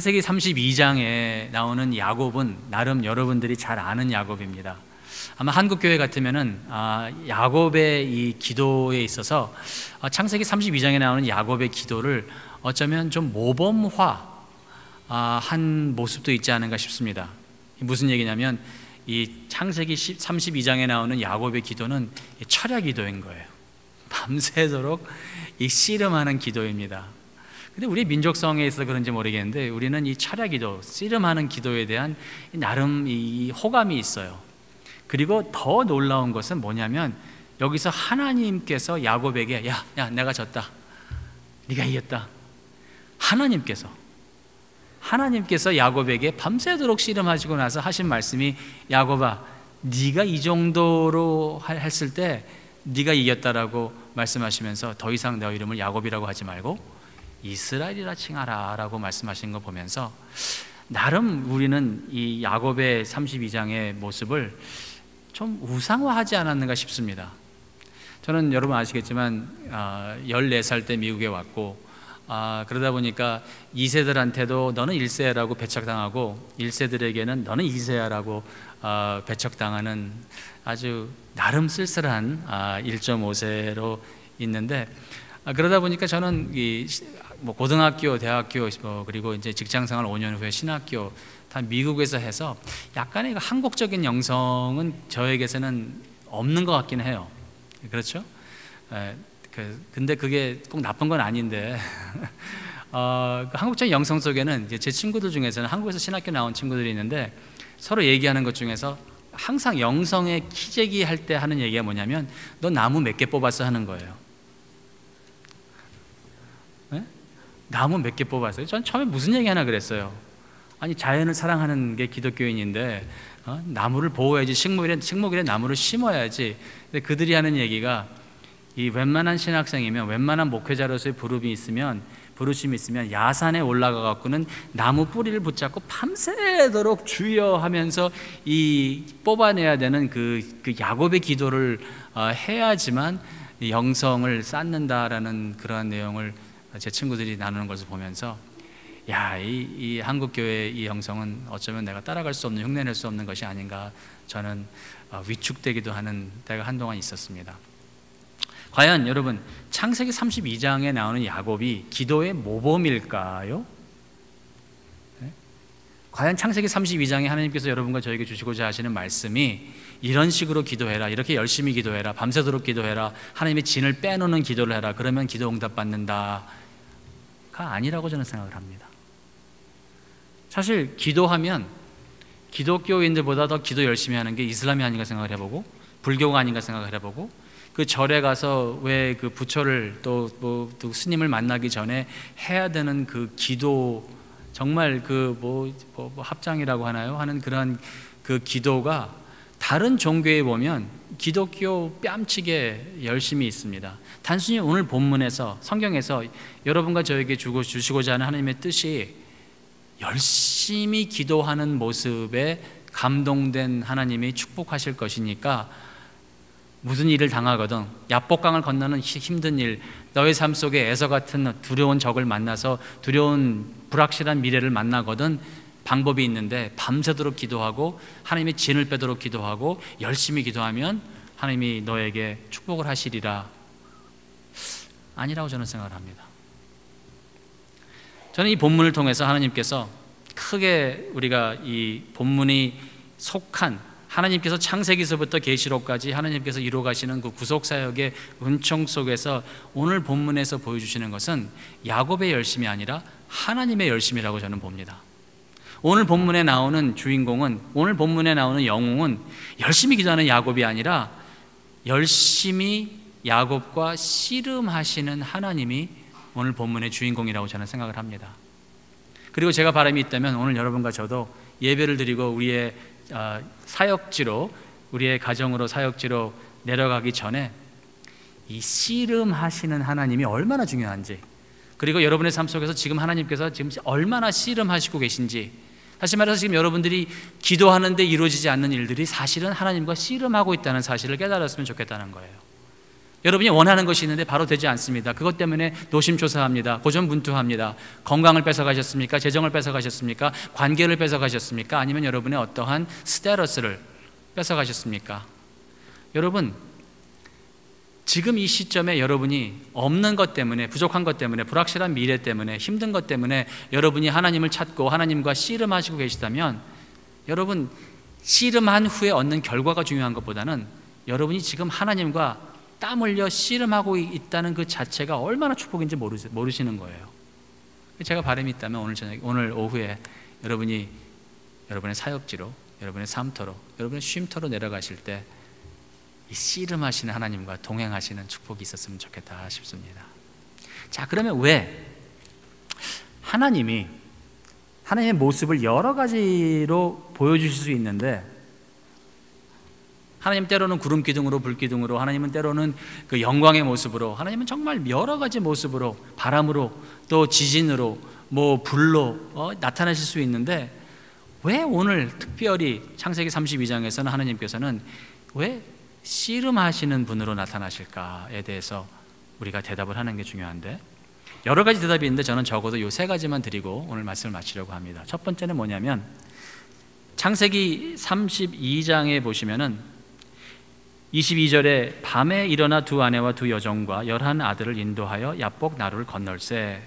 창세기 32장에 나오는 야곱은 나름 여러분들이 잘 아는 야곱입니다. 아마 한국교회 같으면은 야곱의 이 기도에 있어서 창세기 32장에 나오는 야곱의 기도를 어쩌면 좀 모범화 한 모습도 있지 않은가 싶습니다. 무슨 얘기냐면 이 창세기 32장에 나오는 야곱의 기도는 철야 기도인 거예요. 밤새도록 이 씨름하는 기도입니다. 근데 우리 민족성에 있어서 그런지 모르겠는데 우리는 이 철야 기도, 씨름하는 기도에 대한 나름 이 호감이 있어요. 그리고 더 놀라운 것은 뭐냐면 여기서 하나님께서 야곱에게 야 내가 졌다, 네가 이겼다. 하나님께서 야곱에게 밤새도록 씨름하시고 나서 하신 말씀이 야곱아, 네가 이 정도로 했을 때 네가 이겼다라고 말씀하시면서 더 이상 내 이름을 야곱이라고 하지 말고 이스라엘이라 칭하라 라고 말씀하신 거 보면서 나름 우리는 이 야곱의 32장의 모습을 좀 우상화하지 않았는가 싶습니다. 저는 여러분 아시겠지만 14살 때 미국에 왔고 그러다 보니까 2세들한테도 너는 1세라고 배척당하고 1세들에게는 너는 2세야라고 배척당하는 아주 나름 쓸쓸한 1.5세로 있는데 그러다 보니까 저는 뭐 고등학교, 대학교 그리고 이제 직장생활 5년 후에 신학교 다 미국에서 해서 약간의 한국적인 영성은 저에게서는 없는 것 같긴 해요. 그렇죠? 근데 그게 꼭 나쁜 건 아닌데 한국적인 영성 속에는 제 친구들 중에서는 한국에서 신학교 나온 친구들이 있는데 서로 얘기하는 것 중에서 항상 영성의 키재기 할 때 하는 얘기가 뭐냐면 너 나무 몇 개 뽑았어 하는 거예요. 네? 나무 몇 개 뽑았어요? 전 처음에 무슨 얘기 하나 그랬어요. 아니 자연을 사랑하는 게 기독교인인데 나무를 보호해야지, 식목일에 나무를 심어야지. 근데 그들이 하는 얘기가 이 웬만한 신학생이면, 웬만한 목회자로서의 부르심이 있으면 야산에 올라가 갖고는 나무 뿌리를 붙잡고 밤새도록 주여 하면서 이 뽑아내야 되는 그 야곱의 기도를 해야지만 영성을 쌓는다라는 그러한 내용을 제 친구들이 나누는 것을 보면서 이 한국 교회의 이 영성은 어쩌면 내가 따라갈 수 없는, 흉내낼 수 없는 것이 아닌가 저는 위축되기도 하는 때가 한동안 있었습니다. 과연 여러분 창세기 32장에 나오는 야곱이 기도의 모범일까요? 네? 과연 창세기 32장에 하나님께서 여러분과 저에게 주시고자 하시는 말씀이 이런 식으로 기도해라, 이렇게 열심히 기도해라, 밤새도록 기도해라, 하나님의 진을 빼놓는 기도를 해라, 그러면 기도 응답받는다가 아니라고 저는 생각을 합니다. 사실 기도하면 기독교인들보다 더 기도 열심히 하는 게 이슬람이 아닌가 생각을 해보고 불교가 아닌가 생각을 해보고 그 절에 가서 왜 그 부처를 또 스님을 만나기 전에 해야 되는 그 기도, 정말 뭐 합장이라고 하나요? 하는 그런 그 기도가 다른 종교에 보면 기독교 뺨치게 열심히 있습니다. 단순히 오늘 본문에서, 성경에서 여러분과 저에게 주시고자 하는 하나님의 뜻이 열심히 기도하는 모습에 감동된 하나님이 축복하실 것이니까 무슨 일을 당하거든, 야복강을 건너는 힘든 일, 너의 삶 속에 에서 같은 두려운 적을 만나서 두려운 불확실한 미래를 만나거든 방법이 있는데 밤새도록 기도하고 하나님의 진을 빼도록 기도하고 열심히 기도하면 하나님이 너에게 축복을 하시리라. 아니라고 저는 생각을 합니다. 저는 이 본문을 통해서 하나님께서 크게 우리가 이 본문이 속한 하나님께서 창세기서부터 계시록까지 하나님께서 이루어가시는 그 구속사역의 은총 속에서 오늘 본문에서 보여주시는 것은 야곱의 열심이 아니라 하나님의 열심이라고 저는 봅니다. 오늘 본문에 나오는 주인공은, 오늘 본문에 나오는 영웅은 열심히 기도하는 야곱이 아니라 열심히 야곱과 씨름하시는 하나님이 오늘 본문의 주인공이라고 저는 생각을 합니다. 그리고 제가 바람이 있다면 오늘 여러분과 저도 예배를 드리고 우리의 사역지로, 우리의 가정으로 사역지로 내려가기 전에 이 씨름하시는 하나님이 얼마나 중요한지, 그리고 여러분의 삶 속에서 지금 하나님께서 지금 얼마나 씨름하시고 계신지, 다시 말해서 지금 여러분들이 기도하는데 이루어지지 않는 일들이 사실은 하나님과 씨름하고 있다는 사실을 깨달았으면 좋겠다는 거예요. 여러분이 원하는 것이 있는데 바로 되지 않습니다. 그것 때문에 노심초사합니다. 고전분투합니다. 건강을 뺏어가셨습니까? 재정을 뺏어가셨습니까? 관계를 뺏어가셨습니까? 아니면 여러분의 어떠한 스테러스를 뺏어가셨습니까? 여러분, 지금 이 시점에 여러분이 없는 것 때문에, 부족한 것 때문에, 불확실한 미래 때문에, 힘든 것 때문에 여러분이 하나님을 찾고 하나님과 씨름하시고 계시다면, 여러분 씨름한 후에 얻는 결과가 중요한 것보다는 여러분이 지금 하나님과 땀 흘려 씨름하고 있다는 그 자체가 얼마나 축복인지 모르시는 거예요. 제가 바람이 있다면 오늘 오후에 여러분이 여러분의 사역지로, 여러분의 삶터로, 여러분의 쉼터로 내려가실 때 이 씨름하시는 하나님과 동행하시는 축복이 있었으면 좋겠다 싶습니다. 자, 그러면 왜 하나님의 모습을 여러 가지로 보여주실 수 있는데, 하나님 때로는 구름 기둥으로, 불 기둥으로, 하나님은 때로는 그 영광의 모습으로, 하나님은 정말 여러 가지 모습으로, 바람으로, 또 지진으로, 불로 나타나실 수 있는데, 왜 오늘 특별히 창세기 32장에서는 하나님께서는 왜 씨름하시는 분으로 나타나실까에 대해서 우리가 대답을 하는 게 중요한데, 여러 가지 대답이 있는데 저는 적어도 요 세 가지만 드리고 오늘 말씀을 마치려고 합니다. 첫 번째는 뭐냐면, 창세기 32장에 보시면은 22절에 밤에 일어나 두 아내와 두 여종과 11 아들을 인도하여 야복 나루를 건널세.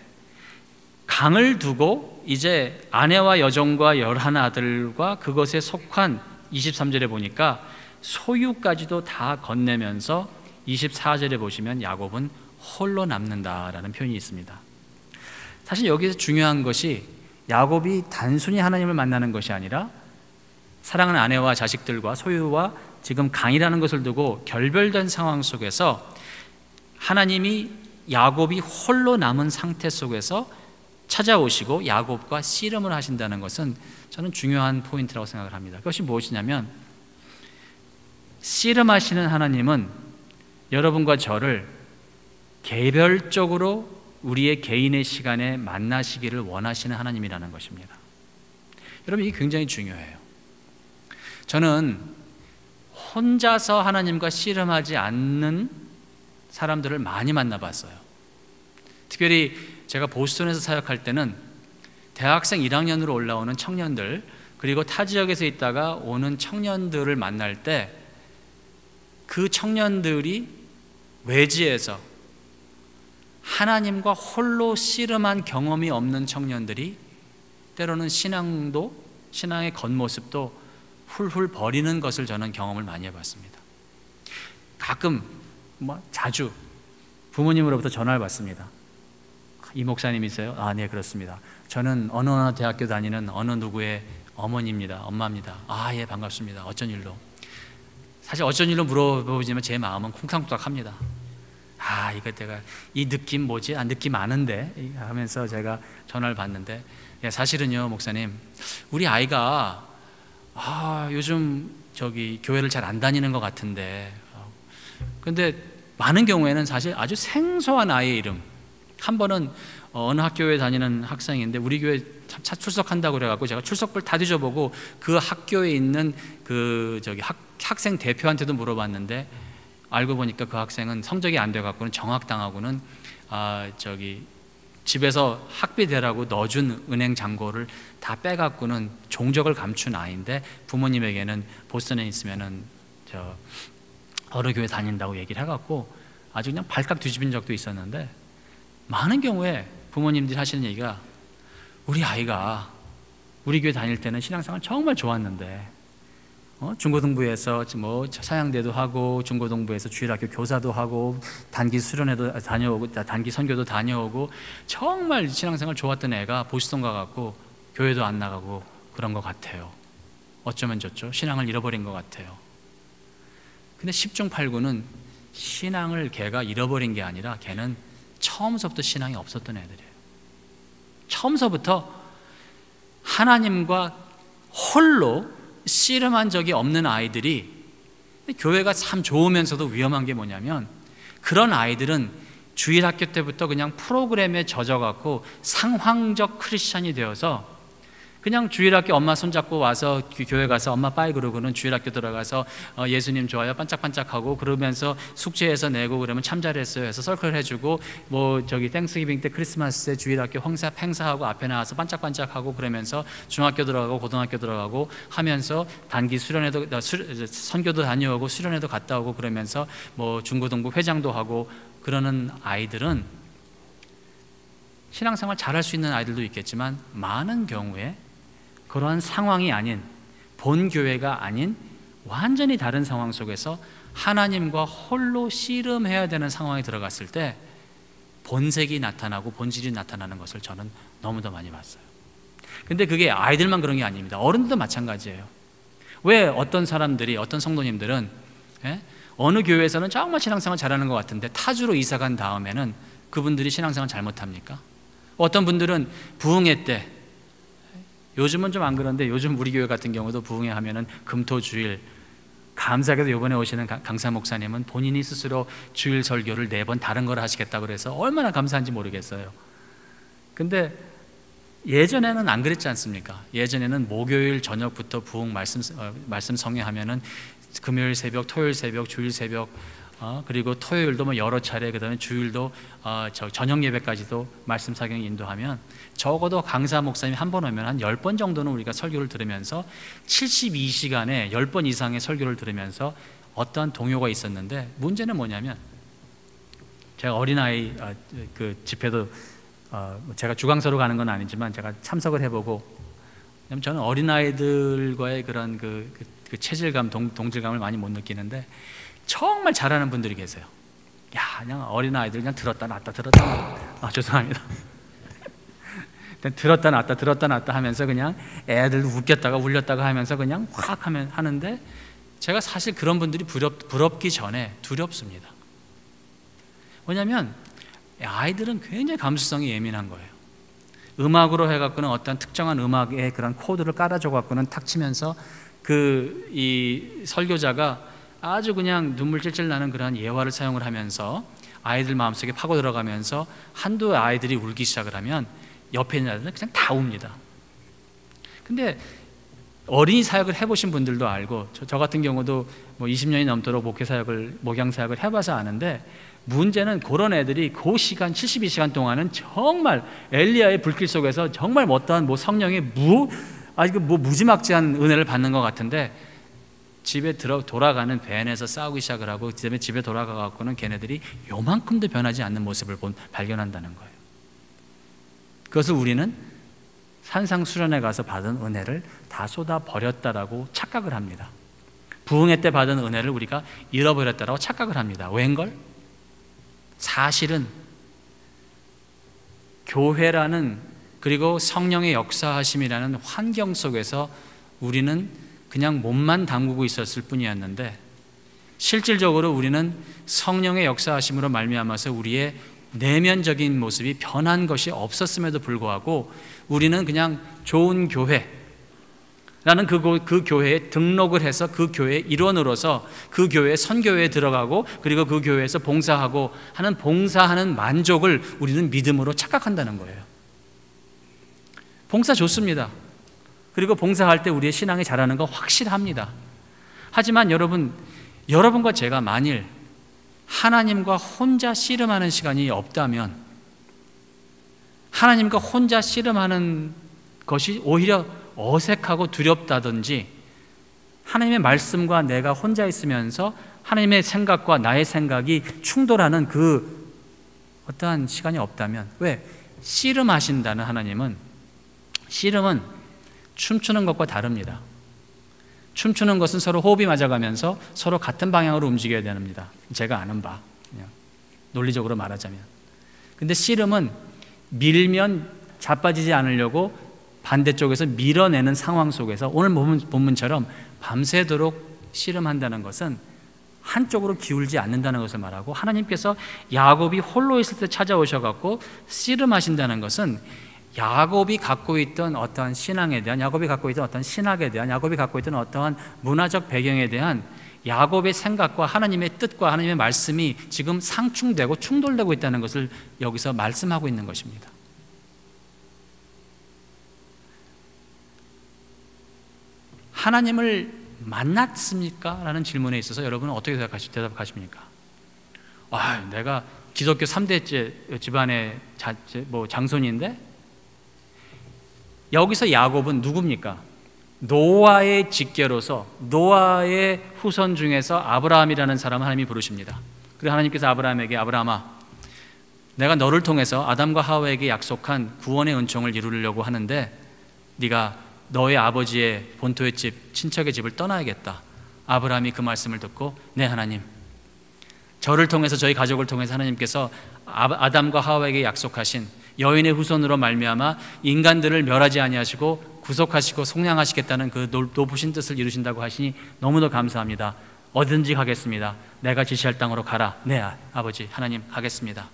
강을 두고 이제 아내와 여종과 11 아들과 그것에 속한, 23절에 보니까 소유까지도 다 건네면서 24절에 보시면 야곱은 홀로 남는다라는 표현이 있습니다. 사실 여기서 중요한 것이 야곱이 단순히 하나님을 만나는 것이 아니라 사랑하는 아내와 자식들과 소유와 지금 강이라는 것을 두고 결별된 상황 속에서 하나님이 야곱이 홀로 남은 상태 속에서 찾아오시고 야곱과 씨름을 하신다는 것은 저는 중요한 포인트라고 생각을 합니다. 그것이 무엇이냐면, 씨름하시는 하나님은 여러분과 저를 개별적으로 우리의 개인의 시간에 만나시기를 원하시는 하나님이라는 것입니다. 여러분, 이게 굉장히 중요해요. 저는 혼자서 하나님과 씨름하지 않는 사람들을 많이 만나봤어요. 특별히 제가 보스턴에서 사역할 때는 대학생 1학년으로 올라오는 청년들, 그리고 타 지역에서 있다가 오는 청년들을 만날 때 그 청년들이 외지에서 하나님과 홀로 씨름한 경험이 없는 청년들이 때로는 신앙의 겉모습도 훌훌 버리는 것을 저는 경험을 많이 해봤습니다. 가끔 자주 부모님으로부터 전화를 받습니다. 이 목사님이세요? 아, 네, 그렇습니다. 저는 어느 대학교 다니는 어느 누구의 어머니입니다. 엄마입니다. 아, 예, 반갑습니다. 어쩐 일로? 사실 어쩐 일로 물어보지만 제 마음은 쿵탕쿵탕합니다. 아, 이거 내가 이 느낌 뭐지? 느낌 아는데 하면서 제가 전화를 받는데, 예, 사실은요, 목사님, 우리 아이가 요즘 교회를 잘 안 다니는 것 같은데, 근데 많은 경우에는 사실 아주 생소한 아이의 이름, 한 번은 어느 학교에 다니는 학생인데 우리 교회 출석한다고 그래갖고 제가 출석부를 다 뒤져보고 그 학교에 있는 학생 대표한테도 물어봤는데, 알고 보니까 그 학생은 성적이 안 돼갖고는 정학당하고는 집에서 학비 대라고 넣어준 은행 잔고를 다 빼갖고는 종적을 감춘 아이인데, 부모님에게는 보스턴에 있으면은 어느 교회 다닌다고 얘기를 해갖고 아주 그냥 발칵 뒤집힌 적도 있었는데, 많은 경우에 부모님들이 하시는 얘기가, 우리 아이가 우리 교회 다닐 때는 신앙생활 정말 좋았는데 중고등부에서 사양대도 하고, 중고등부에서 주일학교 교사도 하고, 단기 수련회도 다녀오고, 단기 선교도 다녀오고, 정말 신앙생활 좋았던 애가 보시던 것 같고 교회도 안 나가고 그런 것 같아요. 어쩌면 좋죠? 신앙을 잃어버린 것 같아요. 근데 10중 8구는 신앙을 걔가 잃어버린 게 아니라 걔는 처음서부터 신앙이 없었던 애들이에요. 처음서부터 하나님과 홀로 씨름한 적이 없는 아이들이, 교회가 참 좋으면서도 위험한 게 뭐냐면, 그런 아이들은 주일학교 때부터 그냥 프로그램에 젖어갖고 상황적 크리스찬이 되어서 그냥 주일학교 엄마 손잡고 와서 교회 가서 엄마 빠이 그러고는 주일학교 들어가서 예수님 좋아요 반짝반짝하고 그러면서 숙제해서 내고 그러면 참 잘했어요 해서 설클 해주고 뭐 저기 땡스기빙 때 크리스마스 때 주일학교 행사하고 앞에 나와서 반짝반짝하고 그러면서 중학교 들어가고 고등학교 들어가고 하면서 단기 수련회도 선교도 다녀오고 수련회도 갔다 오고 그러면서 뭐 중고등부 회장도 하고 그러는 아이들은 신앙생활 잘할 수 있는 아이들도 있겠지만 많은 경우에 그러한 상황이 아닌 본 교회가 아닌 완전히 다른 상황 속에서 하나님과 홀로 씨름해야 되는 상황에 들어갔을 때 본색이 나타나고 본질이 나타나는 것을 저는 너무도 많이 봤어요. 근데 그게 아이들만 그런 게 아닙니다. 어른들도 마찬가지예요. 왜 어떤 사람들이 어떤 성도님들은 어느 교회에서는 정말 신앙생활 잘하는 것 같은데 타주로 이사 간 다음에는 그분들이 신앙생활 잘못합니까? 어떤 분들은 부흥회 때 요즘은 좀 안 그런데 요즘 우리 교회 같은 경우도 부흥회 하면은 금토주일 감사하게도 이번에 오시는 강사 목사님은 본인이 스스로 주일 설교를 4번 다른 걸 하시겠다고 그래서 얼마나 감사한지 모르겠어요. 근데 예전에는 안 그랬지 않습니까? 예전에는 목요일 저녁부터 부흥 말씀 성회하면은 금요일 새벽, 토요일 새벽, 주일 새벽 그리고 토요일도 뭐 여러 차례 그다음에 주일도 저녁 예배까지도 말씀 사경 인도하면 적어도 강사 목사님 한 번 오면 한 10번 정도는 우리가 설교를 들으면서 72시간에 10번 이상의 설교를 들으면서 어떠한 동요가 있었는데 문제는 뭐냐면 제가 어린아이 그 집회도 제가 주강서로 가는 건 아니지만 제가 참석을 해보고 저는 어린아이들과의 그런 그 체질감, 동질감을 많이 못 느끼는데 정말 잘하는 분들이 계세요. 야, 그냥 어린아이들 그냥 들었다 놨다 들었다 놨다. 죄송합니다. 들었다 놨다 하면서 그냥 애들 웃겼다가 울렸다가 하면서 그냥 확 하는데 제가 사실 그런 분들이 부럽기 전에 두렵습니다. 왜냐하면 아이들은 굉장히 감수성이 예민한 거예요. 음악으로 해갖고는 어떤 특정한 음악의 그런 코드를 깔아줘 갖고는 탁 치면서 이 설교자가 아주 그냥 눈물 찔찔 나는 그런 예화를 사용을 하면서 아이들 마음속에 파고 들어가면서 한두 아이들이 울기 시작을 하면 옆에 있는 아이들은 그냥 다 웁니다. 근데 어린이 사역을 해보신 분들도 알고 저 같은 경우도 뭐 20년이 넘도록 목양 사역을 해봐서 아는데 문제는 그런 애들이 그 시간 72시간 동안은 정말 엘리야의 불길 속에서 정말 어떠한 성령의 무지막지한 은혜를 받는 것 같은데 집에 돌아가는 밴에서 싸우기 시작을 하고 그다음에 집에 돌아가 갖고는 걔네들이 요만큼도 변하지 않는 모습을 발견한다는 거예요. 그것을 우리는 산상수련회 가서 받은 은혜를 다 쏟아 버렸다라고 착각을 합니다. 부흥회 때 받은 은혜를 우리가 잃어버렸다라고 착각을 합니다. 웬걸? 사실은 교회라는 그리고 성령의 역사하심이라는 환경 속에서 우리는 그냥 몸만 담그고 있었을 뿐이었는데 실질적으로 우리는 성령의 역사하심으로 말미암아서 우리의 내면적인 모습이 변한 것이 없었음에도 불구하고 우리는 그냥 좋은 교회라는 그 교회에 등록을 해서 그 교회의 일원으로서 그 교회의 선교회에 들어가고 그리고 그 교회에서 봉사하는 만족을 우리는 믿음으로 착각한다는 거예요. 봉사 좋습니다. 그리고 봉사할 때 우리의 신앙이 자라는 거 확실합니다. 하지만 여러분과 제가 만일 하나님과 혼자 씨름하는 시간이 없다면 하나님과 혼자 씨름하는 것이 오히려 어색하고 두렵다든지 하나님의 말씀과 내가 혼자 있으면서 하나님의 생각과 나의 생각이 충돌하는 그 어떠한 시간이 없다면 왜? 씨름하신다는 하나님은 씨름은 춤추는 것과 다릅니다. 춤추는 것은 서로 호흡이 맞아가면서 서로 같은 방향으로 움직여야 됩니다. 제가 아는 바 그냥 논리적으로 말하자면. 근데 씨름은 밀면 자빠지지 않으려고 반대쪽에서 밀어내는 상황 속에서 오늘 본문처럼 밤새도록 씨름한다는 것은 한쪽으로 기울지 않는다는 것을 말하고 하나님께서 야곱이 홀로 있을 때 찾아오셔갖고 씨름하신다는 것은 야곱이 갖고 있던 어떠한 신앙에 대한, 야곱이 갖고 있던 어떤 신학에 대한, 야곱이 갖고 있던 어떠한 문화적 배경에 대한 야곱의 생각과 하나님의 뜻과 하나님의 말씀이 지금 상충되고 충돌되고 있다는 것을 여기서 말씀하고 있는 것입니다. 하나님을 만났습니까? 라는 질문에 있어서 여러분은 어떻게 대답하십니까? 내가 기독교 3대째 집안의 장손인데, 여기서 야곱은 누굽니까? 노아의 직계로서 노아의 후손 중에서 아브라함이라는 사람을 하나님이 부르십니다. 그리고 하나님께서 아브라함에게, 아브라함아, 내가 너를 통해서 아담과 하와에게 약속한 구원의 은총을 이루려고 하는데 네가 너의 아버지의 본토의 집, 친척의 집을 떠나야겠다. 아브라함이 그 말씀을 듣고, 네 하나님, 저를 통해서, 저희 가족을 통해서 하나님께서 아담과 하와에게 약속하신 여인의 후손으로 말미암아 인간들을 멸하지 아니하시고 구속하시고 속량하시겠다는 그 높으신 뜻을 이루신다고 하시니 너무도 감사합니다. 어디든지 가겠습니다. 내가 지시할 땅으로 가라. 네 아버지 하나님, 가겠습니다.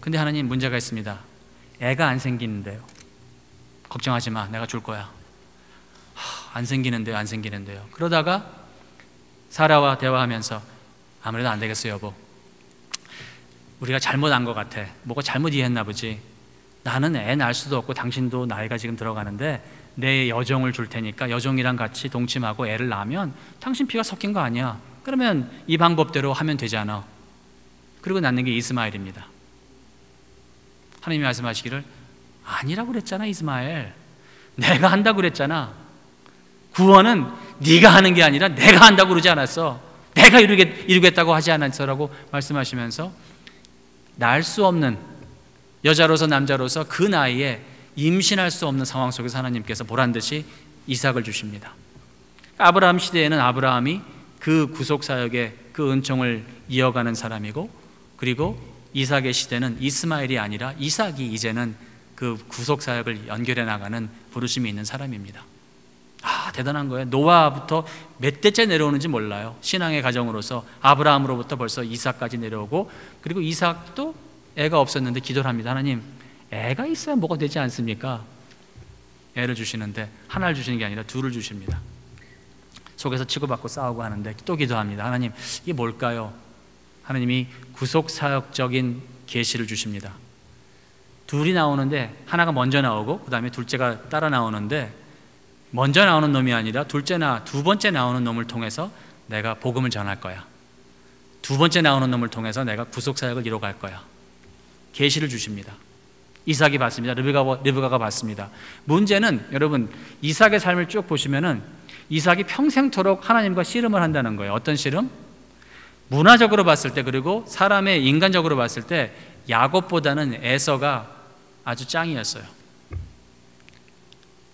근데 하나님, 문제가 있습니다. 애가 안 생기는데요. 걱정하지 마, 내가 줄 거야. 안 생기는데요. 그러다가 사라와 대화하면서, 아무래도 안 되겠어요 여보, 우리가 잘못한 것 같아. 뭐가 잘못 이해했나 보지. 나는 애 낳을 수도 없고 당신도 나이가 지금 들어가는데 내 여종을 줄 테니까 여종이랑 같이 동침하고 애를 낳으면 당신 피가 섞인 거 아니야. 그러면 이 방법대로 하면 되잖아. 그리고 낳는 게 이스마엘입니다. 하나님이 말씀하시기를, 아니라고 그랬잖아 이스마엘. 내가 한다고 그랬잖아. 구원은 네가 하는 게 아니라 내가 한다고 그러지 않았어. 내가 이루겠다고 하지 않았어라고 말씀하시면서, 낳을 수 없는 여자로서 남자로서 그 나이에 임신할 수 없는 상황 속에서 하나님께서 보란듯이 이삭을 주십니다. 아브라함 시대에는 아브라함이 그 구속사역의 그 은총을 이어가는 사람이고, 그리고 이삭의 시대는 이스마엘이 아니라 이삭이 이제는 그 구속사역을 연결해 나가는 부르심이 있는 사람입니다. 대단한 거예요. 노아부터 몇 대째 내려오는지 몰라요. 신앙의 가정으로서 아브라함으로부터 벌써 이삭까지 내려오고, 그리고 이삭도 애가 없었는데 기도를 합니다. 하나님, 애가 있어야 뭐가 되지 않습니까? 애를 주시는데 하나를 주시는 게 아니라 둘을 주십니다. 속에서 치고받고 싸우고 하는데 또 기도합니다. 하나님, 이게 뭘까요? 하나님이 구속사역적인 계시를 주십니다. 둘이 나오는데 하나가 먼저 나오고 그 다음에 둘째가 따라 나오는데, 먼저 나오는 놈이 아니라 두 번째 나오는 놈을 통해서 내가 복음을 전할 거야. 두 번째 나오는 놈을 통해서 내가 구속사역을 이뤄갈 거야. 계시를 주십니다. 이삭이 받습니다. 르브가가 받습니다. 문제는 여러분, 이삭의 삶을 쭉 보시면은 이삭이 평생토록 하나님과 씨름을 한다는 거예요. 어떤 씨름? 문화적으로 봤을 때, 그리고 사람의 인간적으로 봤을 때 야곱보다는 에서가 아주 짱이었어요.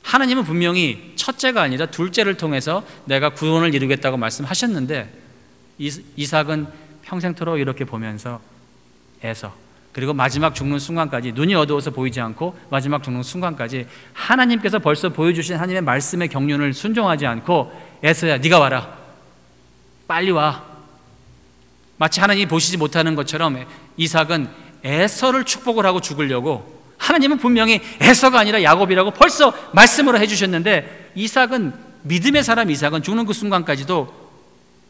하나님은 분명히 첫째가 아니라 둘째를 통해서 내가 구원을 이루겠다고 말씀하셨는데, 이삭은 평생토록 이렇게 보면서 에서, 그리고 마지막 죽는 순간까지, 눈이 어두워서 보이지 않고 마지막 죽는 순간까지 하나님께서 벌써 보여주신 하나님의 말씀의 경륜을 순종하지 않고, 에서야 네가 와라, 빨리 와. 마치 하나님이 보시지 못하는 것처럼 이삭은 에서를 축복을 하고 죽으려고, 하나님은 분명히 에서가 아니라 야곱이라고 벌써 말씀으로 해주셨는데, 이삭은, 믿음의 사람 이삭은 죽는 그 순간까지도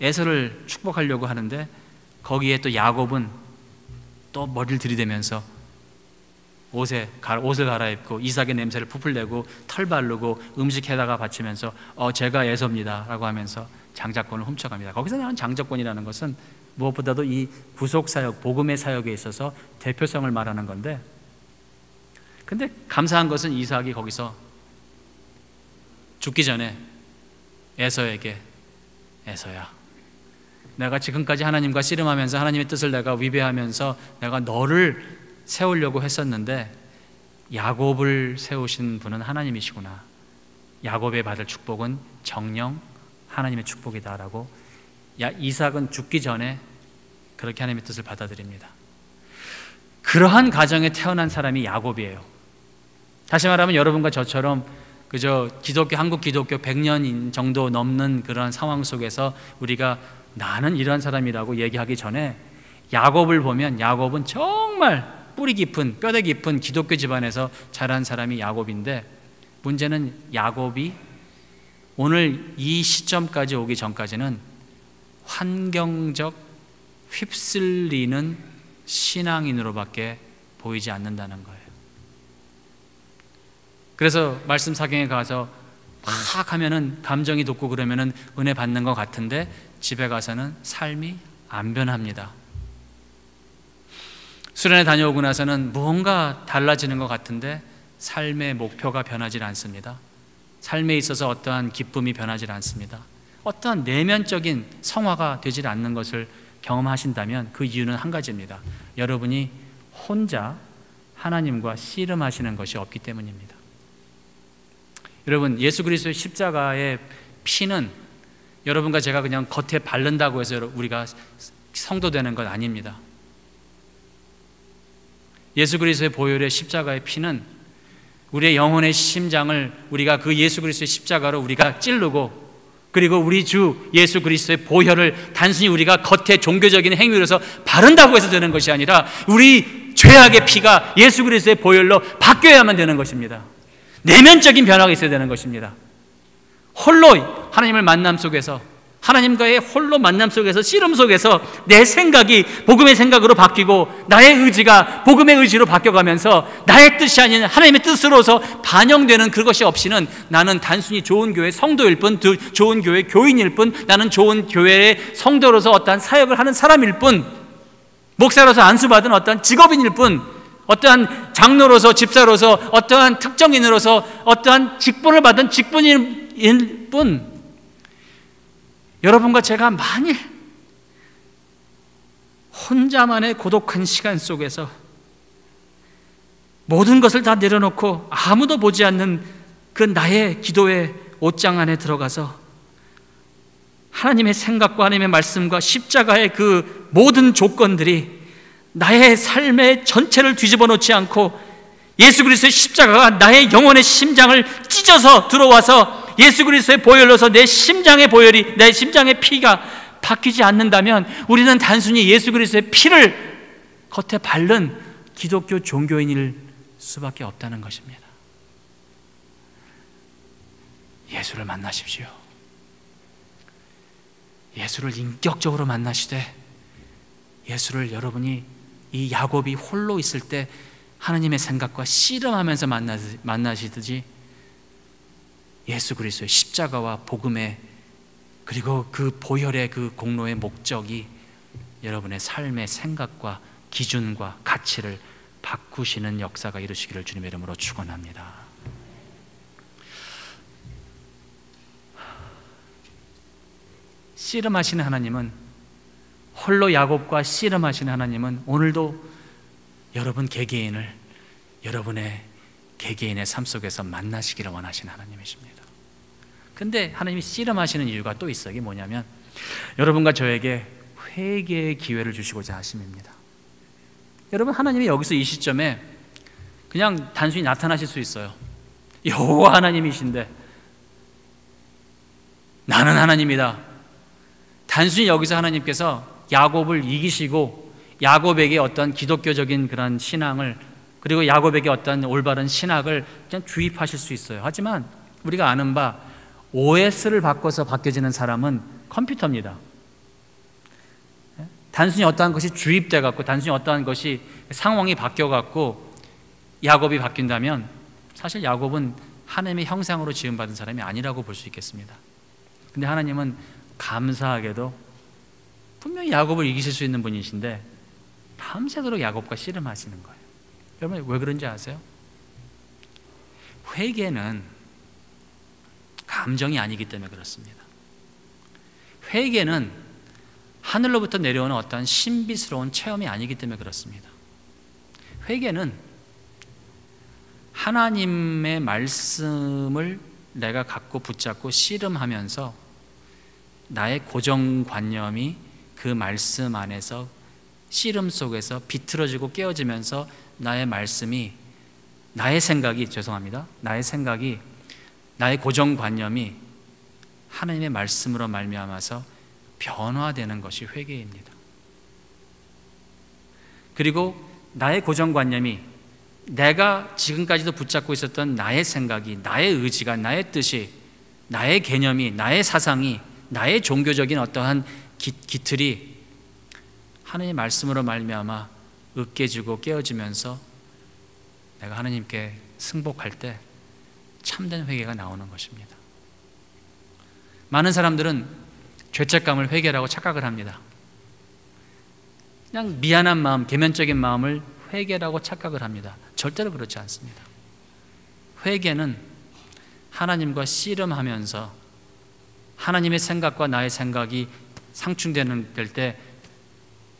에서를 축복하려고 하는데, 거기에 또 야곱은 또 머리를 들이대면서 옷을 갈아입고 이삭의 냄새를 부풀내고 털 바르고 음식에다가 바치면서 제가 에서입니다 라고 하면서 장자권을 훔쳐갑니다. 거기서 나온 장자권이라는 것은 무엇보다도 이 구속사역, 복음의 사역에 있어서 대표성을 말하는 건데, 근데 감사한 것은 이삭이 거기서 죽기 전에 에서에게, 에서야, 내가 지금까지 하나님과 씨름하면서 하나님의 뜻을 내가 위배하면서 내가 너를 세우려고 했었는데 야곱을 세우신 분은 하나님이시구나. 야곱의 받을 축복은 정령 하나님의 축복이다라고, 이삭은 죽기 전에 그렇게 하나님의 뜻을 받아들입니다. 그러한 가정에 태어난 사람이 야곱이에요. 다시 말하면 여러분과 저처럼 그저 한국 기독교 100년 정도 넘는 그런 상황 속에서 우리가 나는 이런 사람이라고 얘기하기 전에 야곱을 보면, 야곱은 정말 뿌리 깊은, 뼈대 깊은 기독교 집안에서 자란 사람이 야곱인데, 문제는 야곱이 오늘 이 시점까지 오기 전까지는 환경적 휩쓸리는 신앙인으로밖에 보이지 않는다는 거예요. 그래서 말씀 사경에 가서 막 하면은 감정이 돋고 그러면은 은혜 받는 것 같은데 집에 가서는 삶이 안 변합니다. 수련회 다녀오고 나서는 뭔가 달라지는 것 같은데 삶의 목표가 변하지 않습니다. 삶에 있어서 어떠한 기쁨이 변하지 않습니다. 어떠한 내면적인 성화가 되지 않는 것을 경험하신다면 그 이유는 한 가지입니다. 여러분이 혼자 하나님과 씨름하시는 것이 없기 때문입니다. 여러분, 예수 그리스도의 십자가의 피는 여러분과 제가 그냥 겉에 바른다고 해서 우리가 성도 되는 건 아닙니다. 예수 그리스도의 보혈의 십자가의 피는 우리의 영혼의 심장을 우리가 그 예수 그리스도의 십자가로 우리가 찌르고, 그리고 우리 주 예수 그리스도의 보혈을 단순히 우리가 겉에 종교적인 행위로서 바른다고 해서 되는 것이 아니라 우리 죄악의 피가 예수 그리스도의 보혈로 바뀌어야만 되는 것입니다. 내면적인 변화가 있어야 되는 것입니다. 홀로 하나님을 만남 속에서, 하나님과의 홀로 만남 속에서, 씨름 속에서 내 생각이 복음의 생각으로 바뀌고 나의 의지가 복음의 의지로 바뀌어가면서 나의 뜻이 아닌 하나님의 뜻으로서 반영되는 그것이 없이는 나는 단순히 좋은 교회 성도일 뿐, 좋은 교회 교인일 뿐, 나는 좋은 교회의 성도로서 어떠한 사역을 하는 사람일 뿐, 목사로서 안수받은 어떠한 직업인일 뿐, 어떠한 장로로서, 집사로서, 어떠한 특정인으로서 어떠한 직분을 받은 직분일 뿐, 여러분과 제가 만일 혼자만의 고독한 시간 속에서 모든 것을 다 내려놓고 아무도 보지 않는 그 나의 기도의 옷장 안에 들어가서 하나님의 생각과 하나님의 말씀과 십자가의 그 모든 조건들이 나의 삶의 전체를 뒤집어 놓지 않고 예수 그리스도의 십자가가 나의 영혼의 심장을 찢어서 들어와서 예수 그리스도의 보혈로서 내 심장의 보혈이, 내 심장의 피가 바뀌지 않는다면 우리는 단순히 예수 그리스도의 피를 겉에 바른 기독교 종교인일 수밖에 없다는 것입니다. 예수를 만나십시오. 예수를 인격적으로 만나시되, 예수를 여러분이 이 야곱이 홀로 있을 때 하나님의 생각과 씨름하면서 만나시듯이 예수 그리스도의 십자가와 복음의, 그리고 그 보혈의 그 공로의 목적이 여러분의 삶의 생각과 기준과 가치를 바꾸시는 역사가 이루시기를 주님의 이름으로 축원합니다. 씨름하시는 하나님은, 홀로 야곱과 씨름하시는 하나님은 오늘도 여러분 개개인을 여러분의 개개인의 삶 속에서 만나시기를 원하시는 하나님이십니다. 근데 하나님이 씨름하시는 이유가 또 있어요. 이게 뭐냐면 여러분과 저에게 회개의 기회를 주시고자 하심입니다. 여러분, 하나님이 여기서 이 시점에 그냥 단순히 나타나실 수 있어요. 여호와 하나님이신데 나는 하나님이다. 단순히 여기서 하나님께서 야곱을 이기시고 야곱에게 어떤 기독교적인 그런 신앙을, 그리고 야곱에게 어떤 올바른 신학을 그냥 주입하실 수 있어요. 하지만 우리가 아는 바 OS를 바꿔서 바뀌어지는 사람은 컴퓨터입니다. 단순히 어떠한 것이 주입돼 갖고, 단순히 어떠한 것이 상황이 바뀌어 갖고 야곱이 바뀐다면 사실 야곱은 하나님의 형상으로 지음받은 사람이 아니라고 볼 수 있겠습니다. 근데 하나님은 감사하게도 분명히 야곱을 이기실 수 있는 분이신데 밤새도록 야곱과 씨름하시는 거예요. 여러분, 왜 그런지 아세요? 회개는 감정이 아니기 때문에 그렇습니다. 회개는 하늘로부터 내려오는 어떠한 신비스러운 체험이 아니기 때문에 그렇습니다. 회개는 하나님의 말씀을 내가 갖고 붙잡고 씨름하면서 나의 고정관념이 그 말씀 안에서 씨름 속에서 비틀어지고 깨어지면서 나의 말씀이, 나의 생각이, 나의 생각이, 나의 고정관념이 하나님의 말씀으로 말미암아서 변화되는 것이 회개입니다. 그리고 나의 고정관념이, 내가 지금까지도 붙잡고 있었던 나의 생각이, 나의 의지가, 나의 뜻이, 나의 개념이, 나의 사상이, 나의 종교적인 어떠한 기틀이 하나님의 말씀으로 말미암아 으깨지고 깨어지면서 내가 하나님께 승복할 때 참된 회개가 나오는 것입니다. 많은 사람들은 죄책감을 회개라고 착각을 합니다. 그냥 미안한 마음, 계면적인 마음을 회개라고 착각을 합니다. 절대로 그렇지 않습니다. 회개는 하나님과 씨름하면서 하나님의 생각과 나의 생각이 상충될 때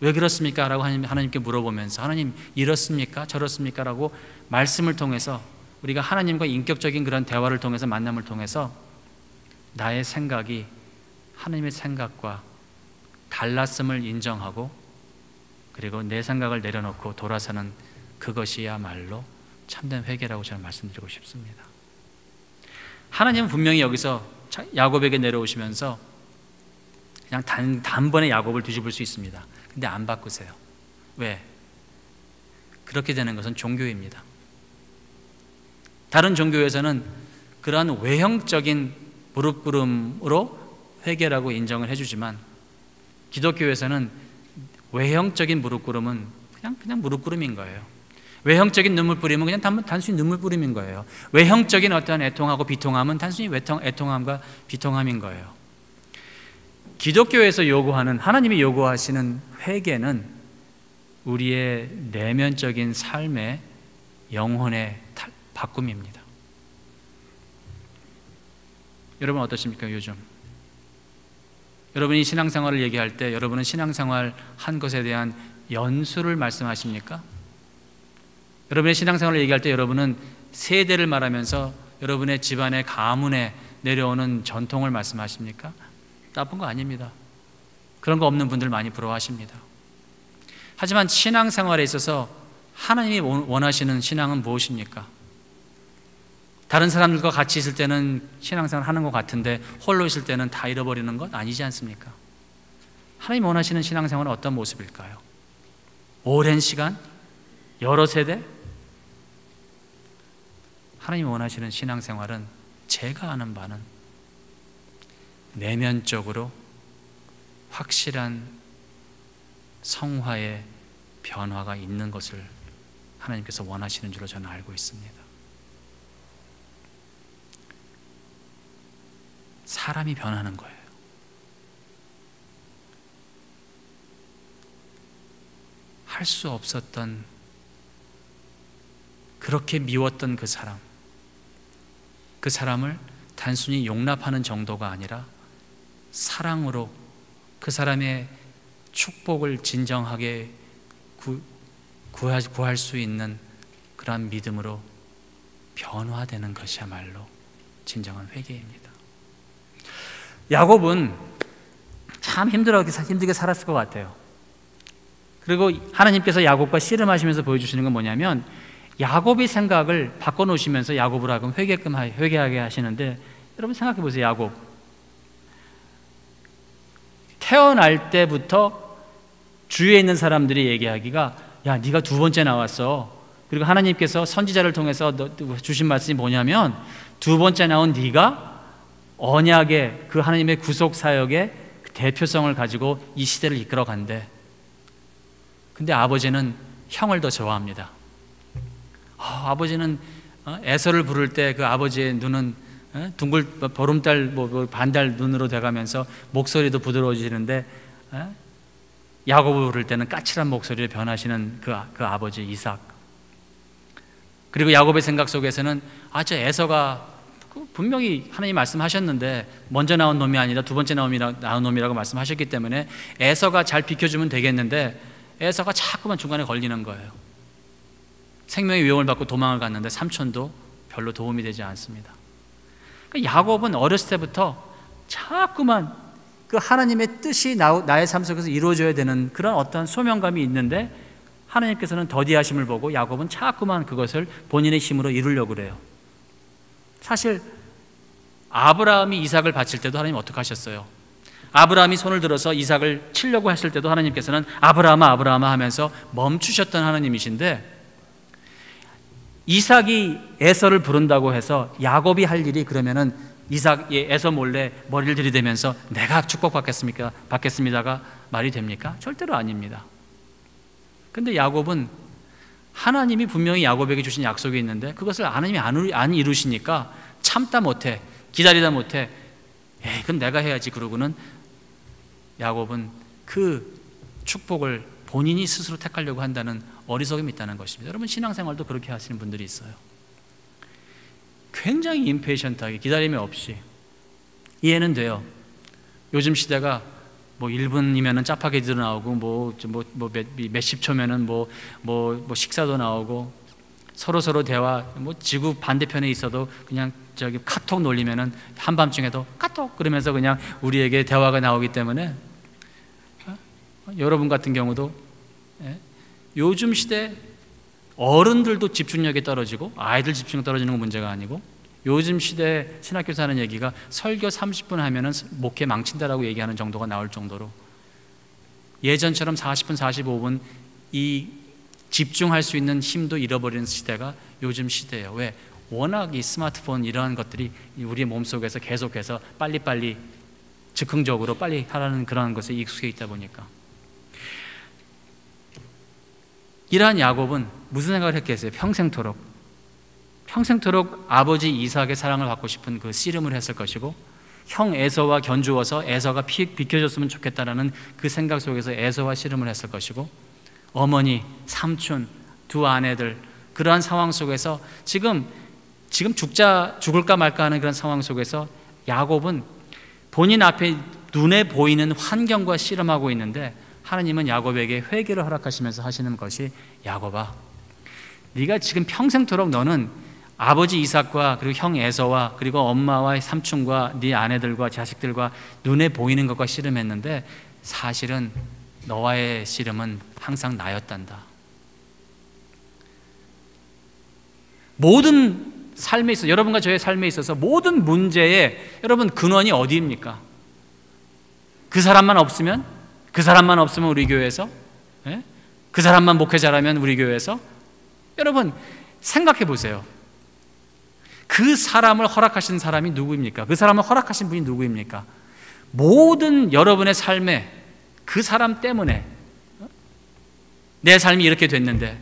왜 그렇습니까? 라고 하나님께 물어보면서 하나님 이렇습니까? 저렇습니까? 라고 말씀을 통해서 우리가 하나님과 인격적인 그런 대화를 통해서 만남을 통해서 나의 생각이 하나님의 생각과 달랐음을 인정하고 그리고 내 생각을 내려놓고 돌아서는 그것이야말로 참된 회개라고 저는 말씀드리고 싶습니다. 하나님은 분명히 여기서 야곱에게 내려오시면서 그냥 단번에 야곱을 뒤집을 수 있습니다. 근데 안 바꾸세요. 왜? 그렇게 되는 것은 종교입니다. 다른 종교에서는 그러한 외형적인 무릎 꿇음으로 회개라고 인정을 해주지만 기독교에서는 외형적인 무릎 꿇음은 그냥 무릎 꿇음인 거예요. 외형적인 눈물 뿌림은 그냥 단순히 눈물 뿌림인 거예요. 외형적인 어떤 애통하고 비통함은 단순히 애통함과 비통함인 거예요. 기독교에서 요구하는, 하나님이 요구하시는 회개는 우리의 내면적인 삶의 영혼의 바꿈입니다. 여러분 어떠십니까? 요즘 여러분이 신앙생활을 얘기할 때 여러분은 신앙생활 한 것에 대한 연수를 말씀하십니까? 여러분의 신앙생활을 얘기할 때 여러분은 세대를 말하면서 여러분의 집안의 가문에 내려오는 전통을 말씀하십니까? 나쁜 거 아닙니다. 그런 거 없는 분들 많이 부러워하십니다. 하지만 신앙생활에 있어서 하나님이 원하시는 신앙은 무엇입니까? 다른 사람들과 같이 있을 때는 신앙생활 하는 것 같은데 홀로 있을 때는 다 잃어버리는 것 아니지 않습니까? 하나님 원하시는 신앙생활은 어떤 모습일까요? 오랜 시간? 여러 세대? 하나님 원하시는 신앙생활은 제가 아는 바는 내면적으로 확실한 성화의 변화가 있는 것을 하나님께서 원하시는 줄로 저는 알고 있습니다. 사람이 변하는 거예요. 할 수 없었던, 그렇게 미웠던 그 사람을 단순히 용납하는 정도가 아니라 사랑으로 그 사람의 축복을 진정하게 구할 수 있는 그러한 믿음으로 변화되는 것이야말로 진정한 회개입니다. 야곱은 참 힘들게 살았을 것 같아요. 그리고 하나님께서 야곱과 씨름하시면서 보여주시는 건 뭐냐면 야곱의 생각을 바꿔놓으시면서 야곱을 하금 회개하게 하시는데, 여러분 생각해 보세요. 야곱 태어날 때부터 주위에 있는 사람들이 얘기하기가, 야 네가 두 번째 나왔어. 그리고 하나님께서 선지자를 통해서 주신 말씀이 뭐냐면 두 번째 나온 네가 언약의 그 하나님의 구속 사역의 대표성을 가지고 이 시대를 이끌어 간대. 근데 아버지는 형을 더 좋아합니다. 아버지는 에서를 부를 때 그 아버지의 눈은 보름달 반달 눈으로 돼가면서 목소리도 부드러워지는데 야곱을 부를 때는 까칠한 목소리로 변하시는 그 아버지 이삭. 그리고 야곱의 생각 속에서는 저 에서가 분명히 하나님 말씀하셨는데 먼저 나온 놈이 아니라 두 번째 나온 놈이라고 말씀하셨기 때문에 에서가 잘 비켜주면 되겠는데 에서가 자꾸만 중간에 걸리는 거예요. 생명의 위험을 받고 도망을 갔는데 삼촌도 별로 도움이 되지 않습니다. 그러니까 야곱은 어렸을 때부터 자꾸만 그 하나님의 뜻이 나의 삶 속에서 이루어져야 되는 그런 어떤 소명감이 있는데 하나님께서는 더디하심을 보고 야곱은 자꾸만 그것을 본인의 힘으로 이루려고 그래요. 사실 아브라함이 이삭을 바칠 때도 하나님 어떻게 하셨어요? 아브라함이 손을 들어서 이삭을 치려고 했을 때도 하나님께서는 아브라함아 아브라함아 하면서 멈추셨던 하나님이신데, 이삭이 에서를 부른다고 해서 야곱이 할 일이 그러면은 에서 몰래 머리를 들이대면서 내가 축복받겠습니다가 말이 됩니까? 절대로 아닙니다. 근데 야곱은 하나님이 분명히 야곱에게 주신 약속이 있는데 그것을 하나님이 안 이루시니까 참다 못해, 기다리다 못해 그건 내가 해야지 그러고는 야곱은 그 축복을 본인이 스스로 택하려고 한다는 어리석음이 있다는 것입니다. 여러분 신앙생활도 그렇게 하시는 분들이 있어요. 굉장히 임페이션트하게 기다림이 없이 이해는 돼요. 요즘 시대가 뭐 1분이면은 짜파게티도 나오고 몇십 초면은 식사도 나오고 서로 대화 지구 반대편에 있어도 그냥 저기 카톡 놀리면은 한밤중에도 카톡 그러면서 그냥 우리에게 대화가 나오기 때문에 여러분 같은 경우도 요즘 시대 어른들도 집중력이 떨어지고 아이들 집중력 떨어지는 건 문제가 아니고 요즘 시대 신학교에서 하는 얘기가 설교 30분 하면은 목회 망친다라고 얘기하는 정도가 나올 정도로 예전처럼 40분 45분 이 집중할 수 있는 힘도 잃어버리는 시대가 요즘 시대예요. 왜? 워낙 이 스마트폰 이러한 것들이 우리의 몸속에서 계속해서 빨리빨리 즉흥적으로 빨리 하라는 그런 것에 익숙해 있다 보니까 이러한 야곱은 무슨 생각을 했겠어요? 평생토록 아버지 이삭의 사랑을 받고 싶은 그 씨름을 했을 것이고 형 에서와 견주어서 에서가 비켜줬으면 좋겠다라는 그 생각 속에서 에서와 씨름을 했을 것이고 어머니, 삼촌, 두 아내들 그러한 상황 속에서 지금 죽을까 말까 하는 그런 상황 속에서 야곱은 본인 앞에 눈에 보이는 환경과 씨름하고 있는데 하나님은 야곱에게 회개를 허락하시면서 하시는 것이 야곱아 네가 지금 평생토록 너는 아버지 이삭과 그리고 형 에서와 그리고 엄마와 삼촌과 네 아내들과 자식들과 눈에 보이는 것과 씨름했는데 사실은 너와의 씨름은 항상 나였단다. 모든 삶에 있어서 여러분과 저의 삶에 있어서 모든 문제의 여러분 근원이 어디입니까? 그 사람만 없으면 우리 교회에서 그 사람만 목회자라면 우리 교회에서 여러분 생각해 보세요. 그 사람을 허락하신 사람이 누구입니까? 그 사람을 허락하신 분이 누구입니까? 모든 여러분의 삶에 그 사람 때문에 내 삶이 이렇게 됐는데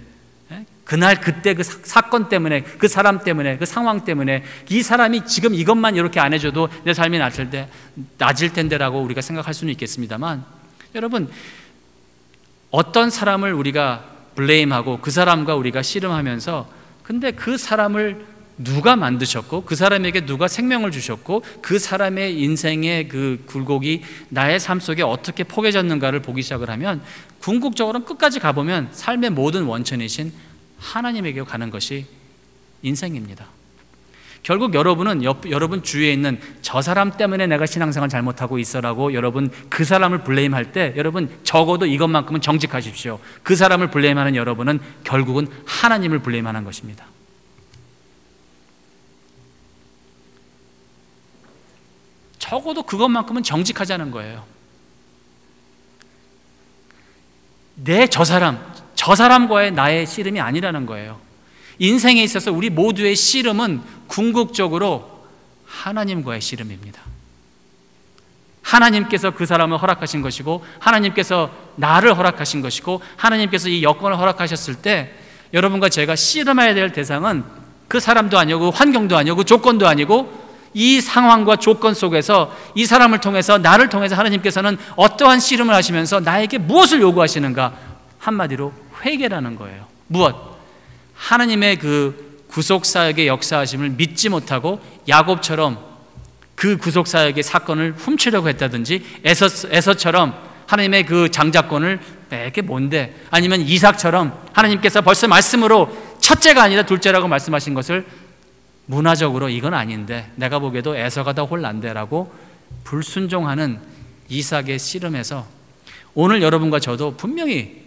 그날 그때 그 사건 때문에 그 사람 때문에 그 상황 때문에 이 사람이 지금 이것만 이렇게 안 해줘도 내 삶이 나아질 텐데라고 우리가 생각할 수는 있겠습니다만 여러분 어떤 사람을 우리가 블레임하고 그 사람과 우리가 씨름하면서 근데 그 사람을 누가 만드셨고 그 사람에게 누가 생명을 주셨고 그 사람의 인생의 그 굴곡이 나의 삶 속에 어떻게 포개졌는가를 보기 시작을 하면 궁극적으로는 끝까지 가보면 삶의 모든 원천이신 하나님에게 가는 것이 인생입니다. 결국 여러분은 여러분 주위에 있는 저 사람 때문에 내가 신앙생활 잘못하고 있어라고 여러분 그 사람을 블레임할 때 여러분 적어도 이것만큼은 정직하십시오. 그 사람을 블레임하는 여러분은 결국은 하나님을 블레임하는 것입니다. 적어도 그것만큼은 정직하자는 거예요. 저 사람과의 나의 씨름이 아니라는 거예요. 인생에 있어서 우리 모두의 씨름은 궁극적으로 하나님과의 씨름입니다. 하나님께서 그 사람을 허락하신 것이고 하나님께서 나를 허락하신 것이고 하나님께서 이 여건을 허락하셨을 때 여러분과 제가 씨름해야 될 대상은 그 사람도 아니고 환경도 아니고 조건도 아니고 이 상황과 조건 속에서 이 사람을 통해서 나를 통해서 하나님께서는 어떠한 씨름을 하시면서 나에게 무엇을 요구하시는가? 한마디로 회개라는 거예요. 무엇? 하나님의 그 구속사역의 역사하심을 믿지 못하고 야곱처럼 그 구속사역의 사건을 훔치려고 했다든지 에서처럼 하나님의 그 장자권을 내게 뭔데 아니면 이삭처럼 하나님께서 벌써 말씀으로 첫째가 아니라 둘째라고 말씀하신 것을 문화적으로 이건 아닌데 내가 보기에도 에서가 더 홀난데라고 불순종하는 이삭의 씨름에서 오늘 여러분과 저도 분명히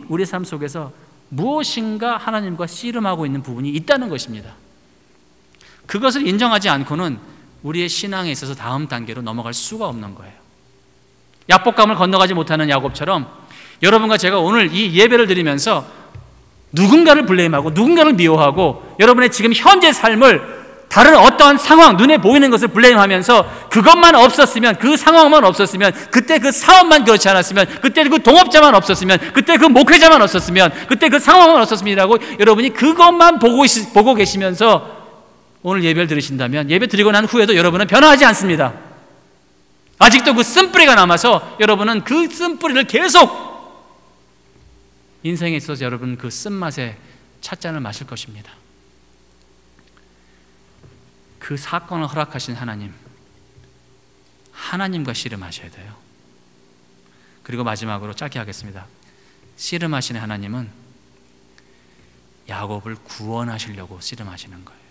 우리 삶 속에서 무엇인가 하나님과 씨름하고 있는 부분이 있다는 것입니다. 그것을 인정하지 않고는 우리의 신앙에 있어서 다음 단계로 넘어갈 수가 없는 거예요. 야복강을 건너가지 못하는 야곱처럼 여러분과 제가 오늘 이 예배를 드리면서 누군가를 블레임하고 누군가를 미워하고 여러분의 지금 현재 삶을 다른 어떠한 상황, 눈에 보이는 것을 블레임하면서 그것만 없었으면, 그 상황만 없었으면, 그때 그 사업만 그렇지 않았으면, 그때 그 동업자만 없었으면, 그때 그 목회자만 없었으면, 그때 그 상황만 없었으면이라고 여러분이 그것만 보고 계시면서 오늘 예배를 들으신다면 예배 드리고 난 후에도 여러분은 변화하지 않습니다. 아직도 그 쓴뿌리가 남아서 여러분은 그 쓴뿌리를 계속 인생에 있어서 여러분 그 쓴맛에 찻잔을 마실 것입니다. 그 사건을 허락하신 하나님과 씨름하셔야 돼요. 그리고 마지막으로 짧게 하겠습니다. 씨름하시는 하나님은 야곱을 구원하시려고 씨름하시는 거예요.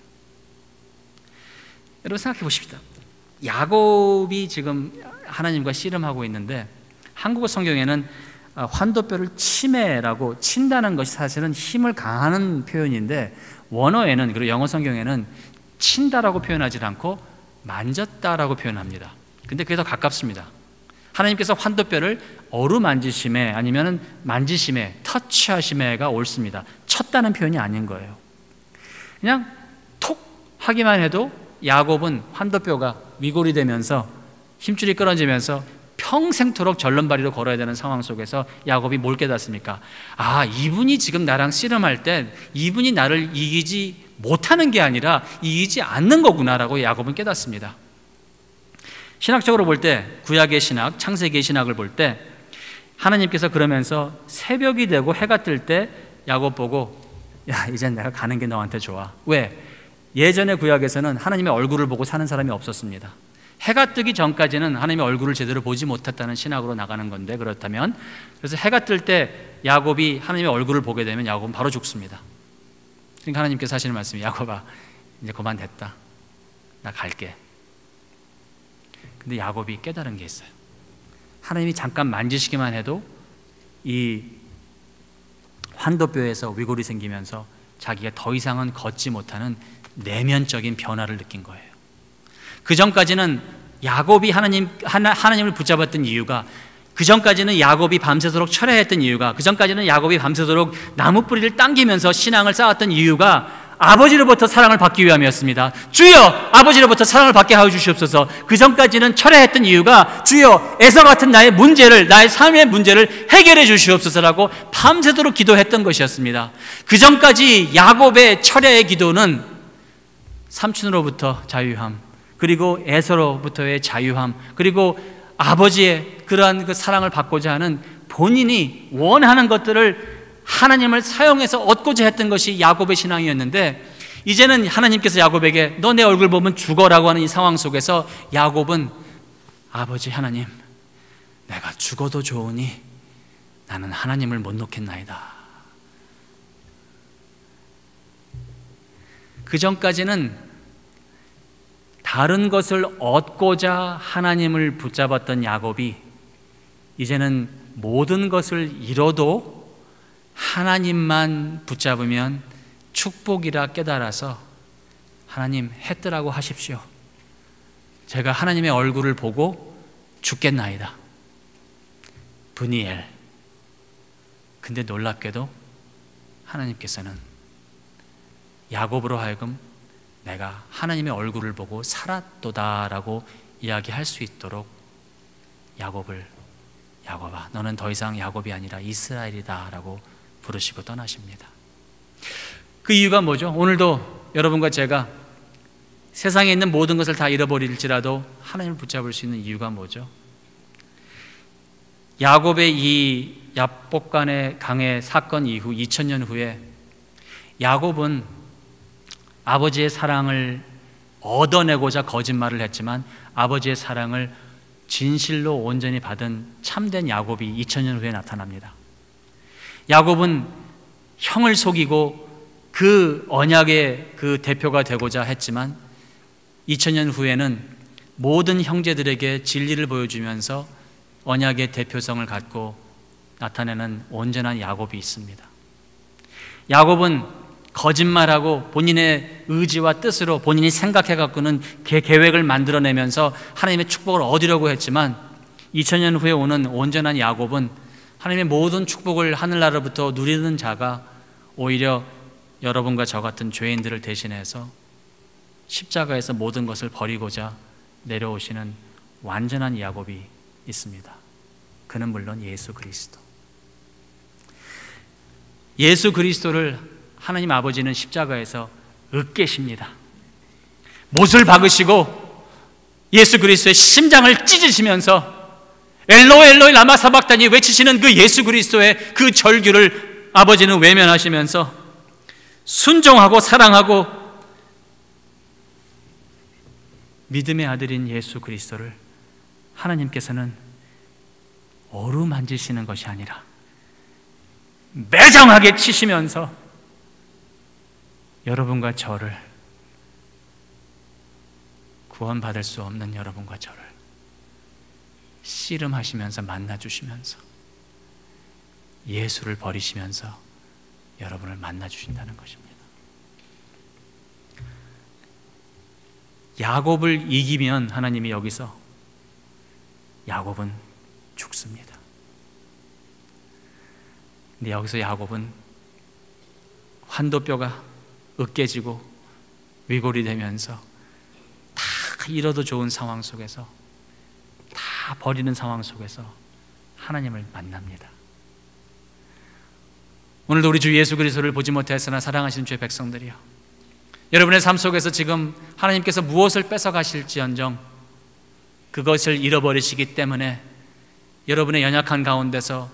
여러분 생각해 보십시다. 야곱이 지금 하나님과 씨름하고 있는데 한국어 성경에는 환도뼈를 치매라고 친다는 것이 사실은 힘을 가하는 표현인데 원어에는, 그리고 영어 성경에는 친다라고 표현하지 않고 만졌다라고 표현합니다. 근데 그게 더 가깝습니다. 하나님께서 환도뼈를 어루만지심에 아니면 만지심에, 터치하심에가 옳습니다. 쳤다는 표현이 아닌 거예요. 그냥 톡 하기만 해도 야곱은 환도뼈가 위골이 되면서 힘줄이 끊어지면서 평생토록 절름발이로 걸어야 되는 상황 속에서 야곱이 뭘 깨닫습니까? 아, 이분이 지금 나랑 씨름할 때 이분이 나를 이기지 못하는 게 아니라 이기지 않는 거구나라고 야곱은 깨닫습니다. 신학적으로 볼 때, 구약의 신학, 창세기의 신학을 볼 때 하나님께서 그러면서 새벽이 되고 해가 뜰 때 야곱 보고 야, 이젠 내가 가는 게 너한테 좋아. 왜? 예전의 구약에서는 하나님의 얼굴을 보고 사는 사람이 없었습니다. 해가 뜨기 전까지는 하나님의 얼굴을 제대로 보지 못했다는 신학으로 나가는 건데, 그렇다면 그래서 해가 뜰 때 야곱이 하나님의 얼굴을 보게 되면 야곱은 바로 죽습니다. 그러니까 하나님께서 하시는 말씀이 야곱아, 이제 그만 됐다. 나 갈게. 근데 야곱이 깨달은 게 있어요. 하나님이 잠깐 만지시기만 해도 이 환도뼈에서 위골이 생기면서 자기가 더 이상은 걷지 못하는 내면적인 변화를 느낀 거예요. 그 전까지는 야곱이 하나님을 붙잡았던 이유가, 그 전까지는 야곱이 밤새도록 철야했던 이유가, 그 전까지는 야곱이 밤새도록 나무 뿌리를 당기면서 신앙을 쌓았던 이유가 아버지로부터 사랑을 받기 위함이었습니다. 주여, 아버지로부터 사랑을 받게 하여 주시옵소서. 그 전까지는 철회했던 이유가 주여, 에서 같은 나의 문제를, 나의 삶의 문제를 해결해 주시옵소서라고 밤새도록 기도했던 것이었습니다. 그 전까지 야곱의 철회의 기도는 삼촌으로부터 자유함, 그리고 에서로부터의 자유함, 그리고 아버지의 그러한 그 사랑을 받고자 하는 본인이 원하는 것들을 하나님을 사용해서 얻고자 했던 것이 야곱의 신앙이었는데, 이제는 하나님께서 야곱에게 너 내 얼굴 보면 죽어라고 하는 이 상황 속에서 야곱은 아버지 하나님, 내가 죽어도 좋으니 나는 하나님을 못 놓겠나이다. 그 전까지는 다른 것을 얻고자 하나님을 붙잡았던 야곱이 이제는 모든 것을 잃어도 하나님만 붙잡으면 축복이라 깨달아서 하나님 해 뜨라고 하십시오. 제가 하나님의 얼굴을 보고 죽겠나이다. 브니엘. 근데 놀랍게도 하나님께서는 야곱으로 하여금 내가 하나님의 얼굴을 보고 살았도다라고 이야기할 수 있도록 야곱아, 너는 더 이상 야곱이 아니라 이스라엘이다라고 부르시고 떠나십니다. 그 이유가 뭐죠? 오늘도 여러분과 제가 세상에 있는 모든 것을 다 잃어버릴지라도 하나님을 붙잡을 수 있는 이유가 뭐죠? 야곱의 이 야복간의 강의 사건 이후 2000년 후에 야곱은 아버지의 사랑을 얻어내고자 거짓말을 했지만 아버지의 사랑을 진실로 온전히 받은 참된 야곱이 2000년 후에 나타납니다. 야곱은 형을 속이고 그 언약의 그 대표가 되고자 했지만 2000년 후에는 모든 형제들에게 진리를 보여주면서 언약의 대표성을 갖고 나타내는 온전한 야곱이 있습니다. 야곱은 거짓말하고 본인의 의지와 뜻으로 본인이 생각해갖고는 계획을 만들어내면서 하나님의 축복을 얻으려고 했지만 2000년 후에 오는 온전한 야곱은 하나님의 모든 축복을 하늘나라로부터 누리는 자가 오히려 여러분과 저 같은 죄인들을 대신해서 십자가에서 모든 것을 버리고자 내려오시는 완전한 야곱이 있습니다. 그는 물론 예수 그리스도. 예수 그리스도를 하나님 아버지는 십자가에서 으깨십니다. 못을 박으시고 예수 그리스도의 심장을 찢으시면서 엘로이 엘로이 라마 사박다니 외치시는 그 예수 그리스도의 그 절규를 아버지는 외면하시면서 순종하고 사랑하고 믿음의 아들인 예수 그리스도를 하나님께서는 어루만지시는 것이 아니라 매정하게 치시면서 여러분과 저를, 구원받을 수 없는 여러분과 저를 씨름하시면서 만나주시면서 예수를 버리시면서 여러분을 만나주신다는 것입니다. 야곱을 이기면 하나님이 여기서 야곱은 죽습니다. 근데 여기서 야곱은 환도뼈가 으깨지고 위골이 되면서 다 잃어도 좋은 상황 속에서, 다 버리는 상황 속에서 하나님을 만납니다. 오늘도 우리 주 예수 그리스도를 보지 못하였으나 사랑하시는 주의 백성들이여, 여러분의 삶 속에서 지금 하나님께서 무엇을 뺏어가실지언정 그것을 잃어버리시기 때문에 여러분의 연약한 가운데서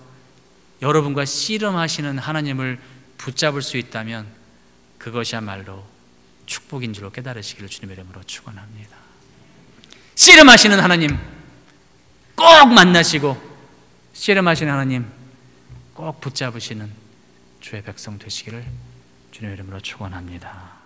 여러분과 씨름하시는 하나님을 붙잡을 수 있다면 그것이야말로 축복인 줄로 깨달으시기를 주님의 이름으로 축원합니다. 씨름하시는 하나님 꼭 만나시고, 씨름하시는 하나님 꼭 붙잡으시는 주의 백성 되시기를 주님의 이름으로 축원합니다.